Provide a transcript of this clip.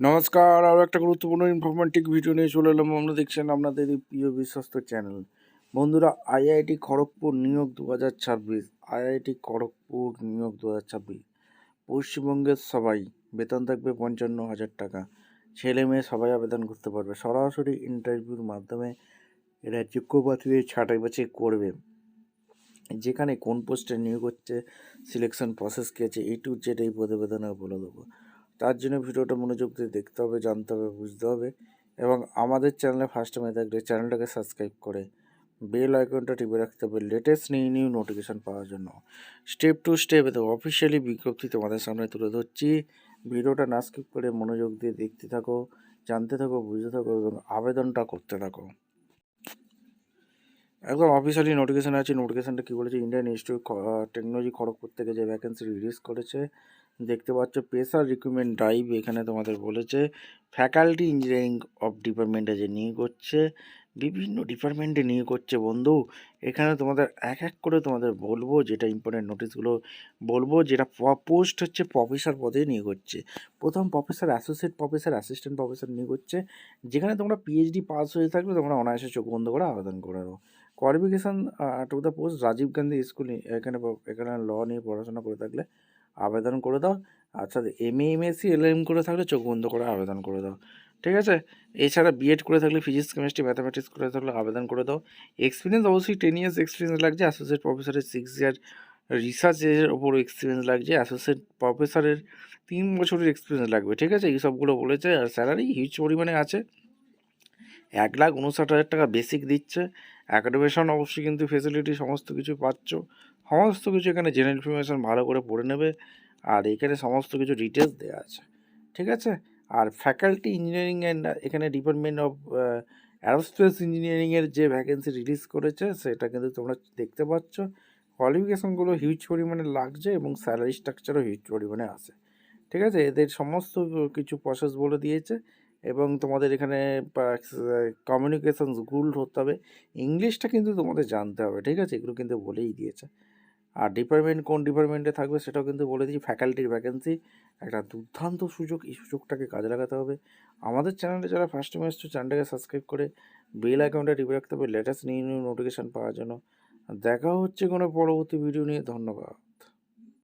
নমস্কার, আরও একটা গুরুত্বপূর্ণ ইনফরমেটিভ ভিডিও নিয়ে চলে এলাম। আমরা দেখছেন আপনাদের এই প্রিয় বিশ্বস্ত চ্যানেল। বন্ধুরা, আইআইটি খড়গপুর নিয়োগ 2026, আইআইটি খড়গপুর নিয়োগ 2026। পশ্চিমবঙ্গের সবাই, বেতন থাকবে 55,000 টাকা। ছেলে মেয়ে সবাই আবেদন করতে পারবে। সরাসরি ইন্টারভিউর মাধ্যমে এরা যোগ্য প্রার্থীদের ছাঁটাই বাছাই করবে। যেখানে কোন পোস্টে নিয়োগ হচ্ছে, সিলেকশন প্রসেস কী আছে, A to Z এই প্রতিবেদনে বলে দেবো। তার জন্য ভিডিওটা মনোযোগ দিয়ে দেখতে হবে, জানতে হবে, বুঝতে হবে। এবং আমাদের চ্যানেলে ফার্স্ট টাইম থাকলে চ্যানেলটাকে সাবস্ক্রাইব করে বেল আইকনটা টিপে রাখতে হবে লেটেস্ট নিউ নোটিফিকেশান পাওয়ার জন্য। স্টেপ টু স্টেপ এতে অফিসিয়ালি বিজ্ঞপ্তি তোমাদের সামনে তুলে ধরছি। ভিডিওটা না স্কিপ করে মনোযোগ দিয়ে দেখতে থাকো, জানতে থাকো, বুঝতে থাকো এবং আবেদনটা করতে থাকো। একদম অফিসিয়ালি নোটিফিকেশান আছে। নোটিফিকেশানটা কী বলেছে, ইন্ডিয়ান ইনস্টিটিউট টেকনোলজি খড়গপুর থেকে যে ভ্যাকেন্সি রিলিজ করেছে দেখতে পাচ্ছ। প্রেসার রিক্রুটমেন্ট ড্রাইভ এখানে তোমাদের বলেছে। ফ্যাকাল্টি ইঞ্জিনিয়ারিং অফ ডিপার্টমেন্টে যে নিয়োগ করছে, বিভিন্ন ডিপার্টমেন্টে নিয়োগ করছে বন্ধু। এখানে তোমাদের এক এক করে তোমাদের বলবো, যেটা ইম্পর্টেন্ট নোটিশগুলো বলবো। যেটা পোস্ট হচ্ছে প্রফেসর পদে নিয়োগ হচ্ছে। প্রথম professor, associate professor, assistant professor নিয়োগ হচ্ছে। যেখানে তোমরা পিএইচডি পাস হয়ে থাকলে তোমরা অনায়াসে চোখ বন্ধ করে আবেদন করে দাও। Qualification to the post Rajiv Gandhi school, এখানে ল নিয়ে পড়াশোনা করে থাকলে আবেদন করে দাও। আচ্ছা, এমএ এমএসসি এলএম করে থাকলে চোখ বন্ধ করে আবেদন করে দাও, ঠিক আছে। এছাড়া বিএড করে থাকলে, ফিজিক্স কেমিস্ট্রি ম্যাথামেটিক্স করে থাকলে আবেদন করে দাও। এক্সপিরিয়েন্স অবশ্যই 10 ইয়ার্স এক্সপিরিয়েন্স লাগছে। অ্যাসোসিয়েট প্রফেসরের 6 ইয়ার রিসার্চের ওপর এক্সপিরিয়েন্স লাগছে। অ্যাসোসিয়েট প্রফেসরের 3 বছরের এক্সপিরিয়েন্স লাগবে, ঠিক আছে। এই সবগুলো বলেছে। আর স্যালারি হিউজ পরিমাণে আছে। 1,59,000 টাকা বেসিক দিচ্ছে। অ্যাকোমোডেশন অবশ্যই কিন্তু ফেসিলিটি সমস্ত কিছু পাচ্ছ। সমস্ত কিছু এখানে জেনারেল ইনফরমেশান ভালো করে পড়ে নেবে। আর এখানে সমস্ত কিছু ডিটেলস দেওয়া আছে, ঠিক আছে। আর ফ্যাকাল্টি ইঞ্জিনিয়ারিং অ্যান্ড এখানে ডিপার্টমেন্ট অফ অ্যারোস্পেস ইঞ্জিনিয়ারিংয়ের যে ভ্যাকেন্সি রিলিজ করেছে সেটা কিন্তু তোমরা দেখতে পাচ্ছ। কোয়ালিফিকেশানগুলো হিউজ পরিমাণে লাগছে এবং স্যালারি স্ট্রাকচারও হিউজ পরিমাণে আছে, ঠিক আছে। এদের সমস্ত কিছু প্রসেস বলে দিয়েছে। এবং তোমাদের এখানে কমিউনিকেশান গুড হতে হবে। ইংলিশটা কিন্তু তোমাদের জানতে হবে, ঠিক আছে। এগুলো কিন্তু বলেই দিয়েছে। আর ডিপার্টমেন্ট কোন ডিপার্টমেন্টে থাকবে সেটাও কিন্তু বলে দিয়েছি। ফ্যাকাল্টির ভ্যাকেন্সি একটা দুর্দান্ত সুযোগ, এই সুযোগটাকে কাজে লাগাতে হবে। আমাদের চ্যানেলে যারা ফার্স্ট টাইম এসছো, চ্যানেলটাকে সাবস্ক্রাইব করে বেল আইকনটা টিপে রাখতে হবে লেটেস্ট নিউ নোটিফিকেশান পাওয়ার জন্য। দেখা হচ্ছে কোনো পরবর্তী ভিডিও নিয়ে। ধন্যবাদ।